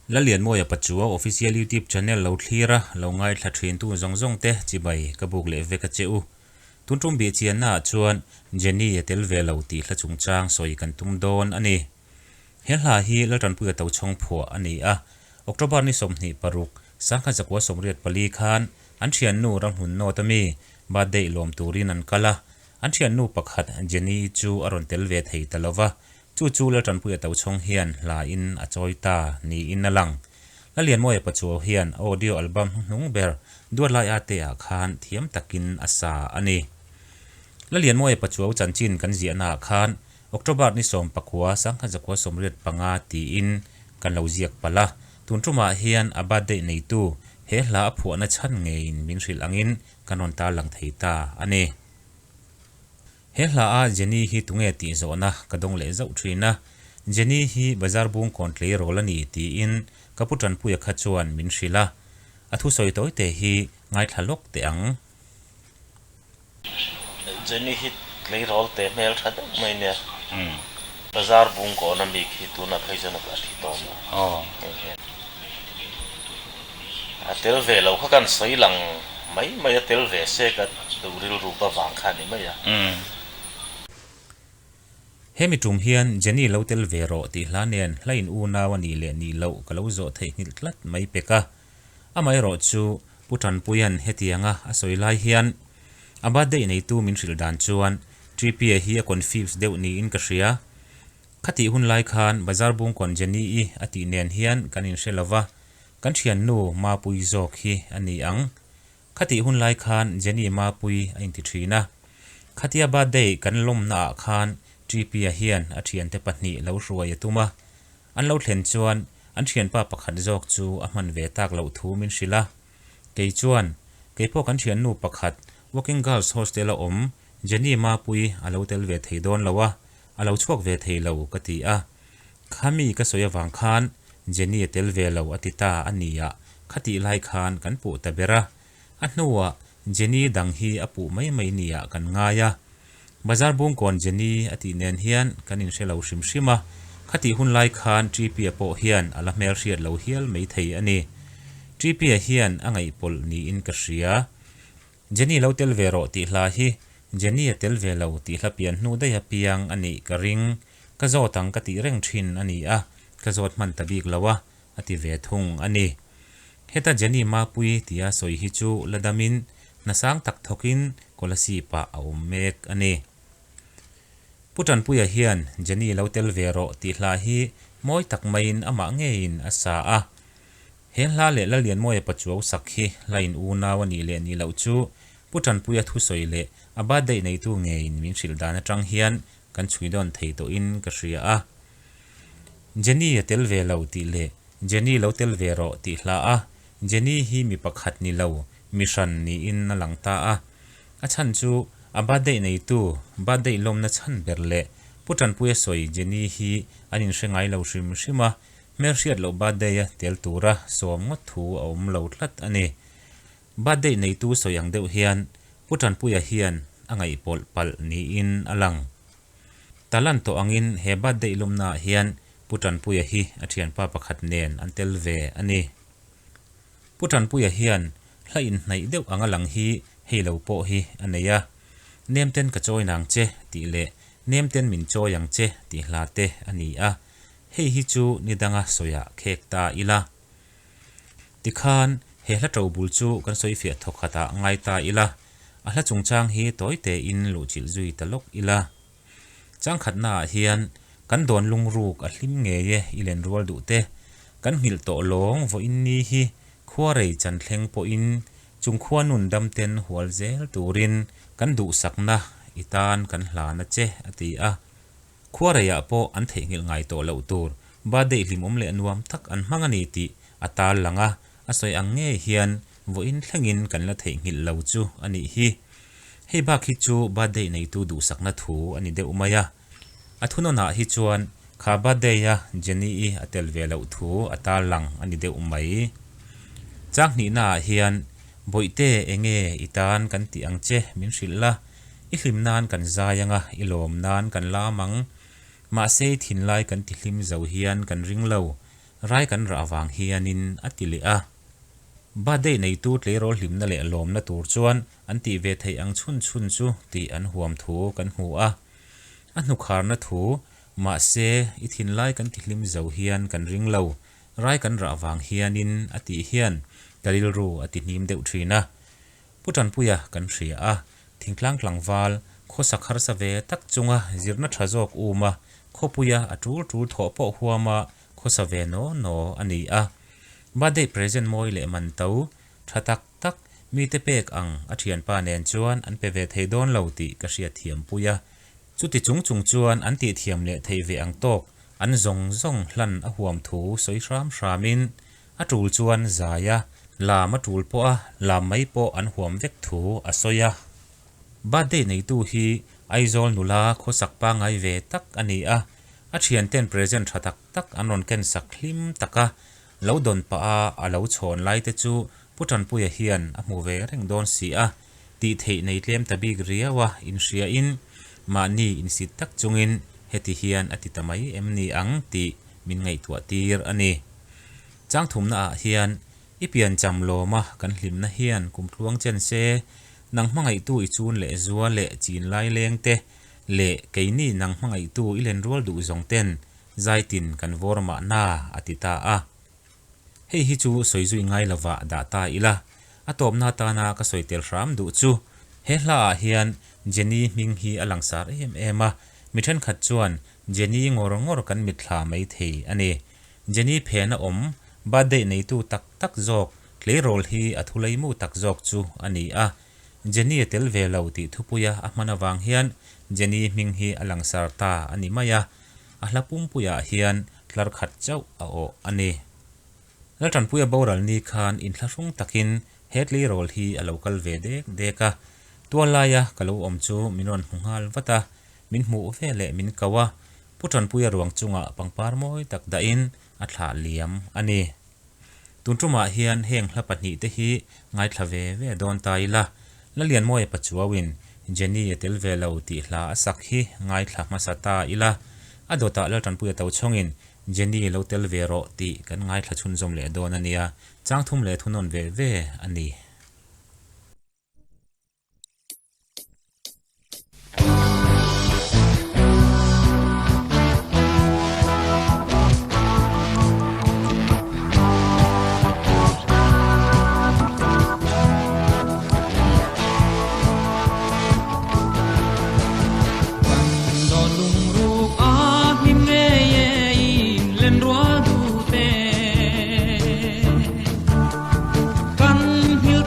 la lian mo ya pachua official YouTube channel lo thira lo ngai thla thin tu zong te chibai kabuk le veka cheu tuntum bi chian na chuan Jenny tel ve lo ti thla chungchang soi kan tum don ani hela hi la tan pu to chong pho ani a October ni somni paruk sangkha jakwa somriat pali khan an thian nu rang hun no tami birthday lom turin an kala an thian nu pakhat Jenny chu aron tel ve thei talova chu la tan pu to chong hian la in a choita ni in alang la lian mo ya pachu hian audio album hnung ber duar lai ate a khan thiam takin asa ani la lian mo ya pachu chanchin kan zia na khan October ni som pakwa sangkha jakwa somriat panga ti in kan lo ziak pala tuntruma hian abade nei tu he hla phu na chan ngein min ril angin kanon ta lang theita ani he hla a Jenny hi tunge ti zona kadong le zau thina Jenny hi bazar bung kontle rolani ti in kaputan puya khachuan min rila athu soi toi te hi ngai thalok te ang Jenny hi klei rol te mel thad mai ne bazar bung ko na mi khi tu na khai jana ka thi to atel ve lo kha kan soi lang mai atel ve se ka duril rupa wang kha ni mai ya hemi tum hian Jenny lo tel vero ti hlanen hlain u na wani le ni lo kalo zo thei nil tlat mai peka amai ro chu putan puyan hetianga asoi lai hian abade nei tu min ril dan chuan tripia hi a confuse deu ni in ka ria khati hun lai khan bazar bung kon Jenny i ati nen hian kanin shelova kan thian nu ma pui zok hi ani ang khati hun lai khan Jenny ma pui ain ti thina khatia birthday kan lom na khan tripia hian a thian te pahni lo ruai atuma an lo thlen chuan an thian pa pakhat jok chu a man ve tak lo thu min sila ke chuan ke po kan thian nu pakhat working girls hostel a om Jenny ma pui a lo tel ve thei don lawa a lo chuak ve thei lo ka ti a khami ka soya wang khan Jenny tel ve lo atita ania khati lai khan kan pu ta bera a hnuwa Jenny dang hi apu mai nia kan ngaya bazar bung kon Jenny ati nen hian kanin selo shima khati hun lai khan tripia po hian ala mer riat lo hial mei thei ani tripia hian angai pol ni in ka ria Jenny lo tel vero ti hla hi Jenny tel ve lo ti hla pian hnu da ya piang ani ka ring ka zo tang ka ti reng thin ani a ka zot man tabik lawa ati ve thung ani heta Jenny ma pui tia soi hi chu ladamin nasang tak thokin kolasi pa aum mek ani putan puya hian Jenny lo tel vero ti hla hi moi tak main ama ngein asa a hen hla le la lian moi pachu sakhi lain u na wani le ni lo chu putan puya thu soi le aba dei nei tu ngein min sil dan atang hian kan chui don thei to in ka ria a Jenny tel ve lo ti le Jenny lo tel vero ti hla a Jenny hi mi pakhat ni lo mission ni in na langta a chan chu abade nei tu bade lom na chan berle putan puya soi Jenny hi anin hrengai lo shima mersiat lo bade ya tel tura som ngot thu om lo thlat ani bade nei tu soyang deuh hian putan puya hian angai pol pal ni in alang talan to angin he bade lom na hian putan puya hi athian pa pakhat nen an tel ve ani putan puya hian hlain nei deuh angalang hi helo po hi aneya nemten ka choi nang che ti le nemten min cho yang che ti hlate ani a hei hi chu nidanga soya khek ta ila tikhan he hla to bul chu kan soi fia thokhata ngai ta ila a hla chungchang hi toite in lu chil zui talok ila chang khatna hian kan don lungruk a hlim nge ye ilen rol du te kan hmil to long vo in ni hi khuarei chan thleng po in chung khua nun dam ten hual zel turin kan du sakna itan kan hlana che ati a khuaraya po an thengil ngai to lo tur ba de limom le nuam thak an hmangani ti atal langa asoi ange hian vo in thlengin kan la thengil lo chu ani hi hei ba khi chu ba de nei tu du sakna thu ani de umaya athuno na hi chuan kha ba de ya Jenny i atel ve lo thu atal lang ani de umai chang ni na hian boite enge itan kan ti angche min rilla ihlim nan kan zayanga ilom nan kan lamang ma se thin lai kan ti hlim zo hian kan ring lo rai kan ra awang hianin atili a ba dei nei tu tle rol hlim na le lom na tur chuan an ti ve thei ang chun chu ti an huam thu kan hu a anu khar na thu ma se i thin lai kan ti hlim zo hian kan ring lo rai kan ra awang hianin ati hian kalil ru ati nim deuh thina putan puya kan hria a thingtlang tlangwal khosak har sa ve tak chunga zirna thazok uma khopuya atul tul tho po huama khosa ve no ani a ba dei present moi le man tau thatak tak mi te pek ang a thian pa nen chuan an pe ve thei don lo ti ka hria thiam puya chuti chung chuan an ti thiam le thei ve ang tok an zong hlan a huam thu soi hramin atul chuan zaya lam atul po a lam mai po an huam vek thu a soya ba dei nei tu hi aizol nula khosak pa ngai ve tak ani a thian ten present thatak tak anon ken saklim taka lo don pa a lo chhon lai te chu putan puya hian a mu ve reng don si a ti thei nei tlem tabik riawa in hria in mani in sit tak chungin heti hian ati tamai emni ang ti min ngai tua tir ani chang thum na hian ipian cham lo ma kan hlim na hian kumthluang chen se nang mangai tu I chun le zuwa le chin lai leng te le keini nang mangai tu ilen rol du zong ten zaitin kan vorma na atita a hei hi chu soizui ngai lawa da ta ila atop na ta na ka soitel ram du chu he hla hian Jenny ming hi alangsar ema mithen khat chuan Jenny ngor kan mithla mai thei ani Jenny phena om birthday nei tu tak zok tle rol hi athulei mu tak zok chu ani a Jenny tel ve lo ti thupuya amana wang hian Jenny ming hi alangsar ta ani maya ahlapum puya hian tlar khat chau a o ani laltan puya boral ni khan in thlarung takin hetli rol hi a local ve deka tualaya kalo om chu minon hungal wata min mu ve le min kawa putan puya ruang chunga pangpar moi tak da in athla liam ani tuntuma hian heng hlapani te hi ngai thlave ve don taila lalian moi pachuawin Jenny tel ve lo ti hla asak hi ngai thla masata ila adota laltan puya tau chongin Jenny lo tel ve ro ti kan ngai thla chun zom le don ania changthum le thunon ve ani Kan hil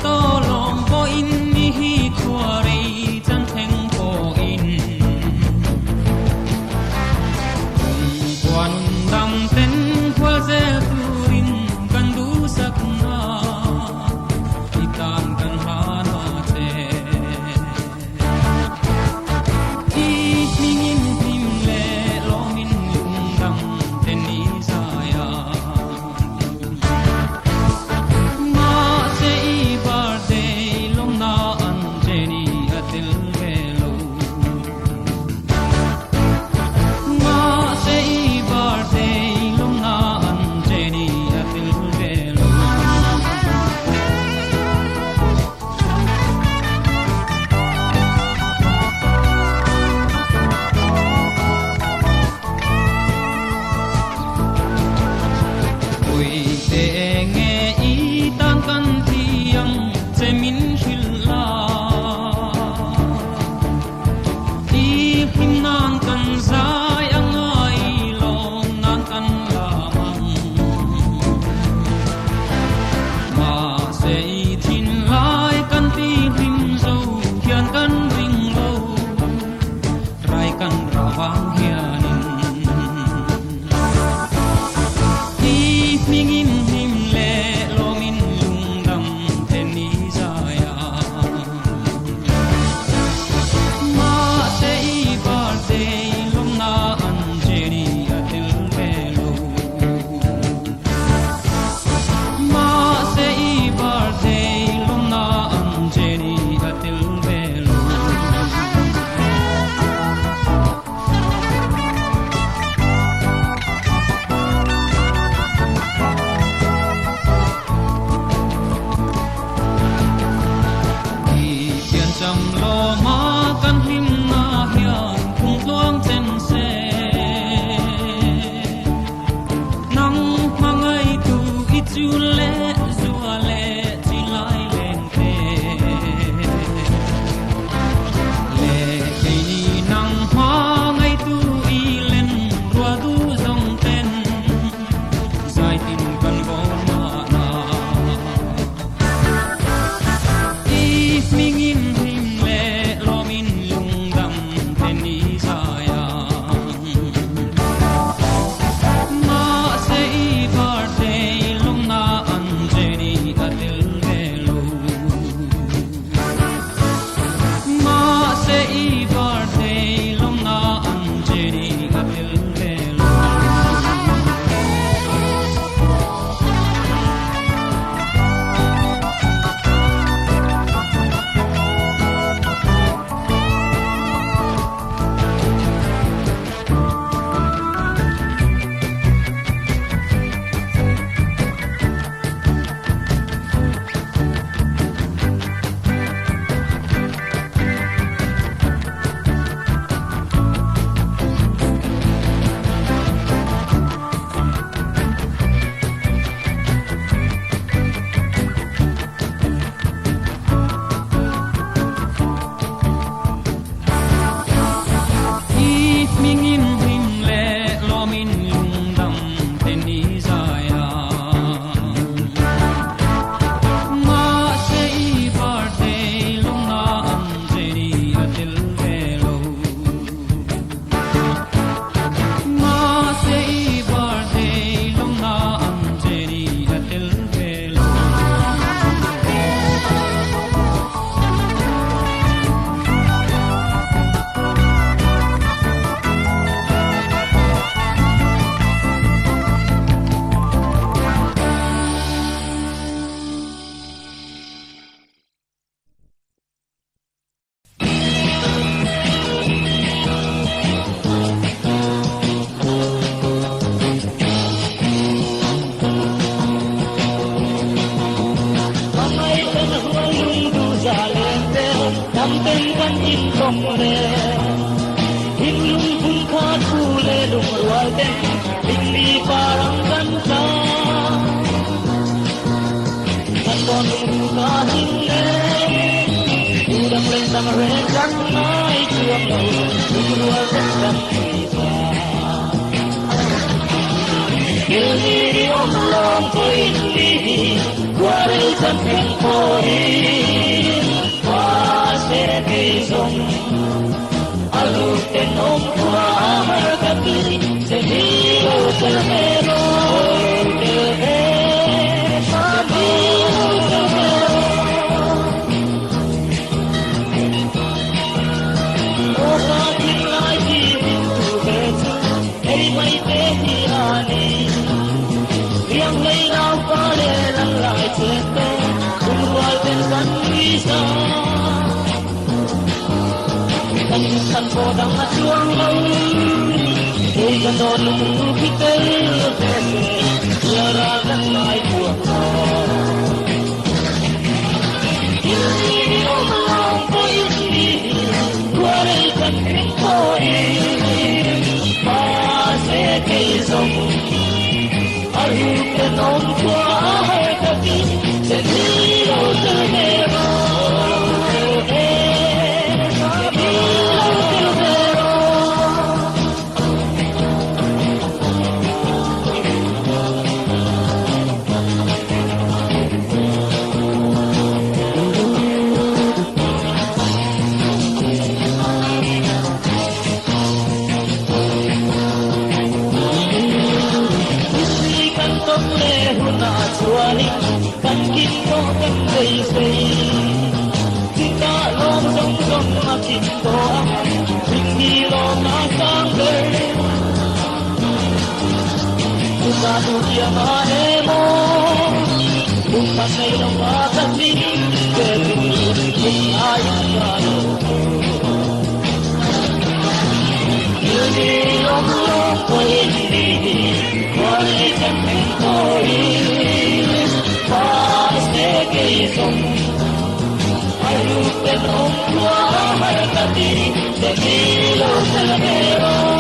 Ayúdenos a marcar de kilo salvero.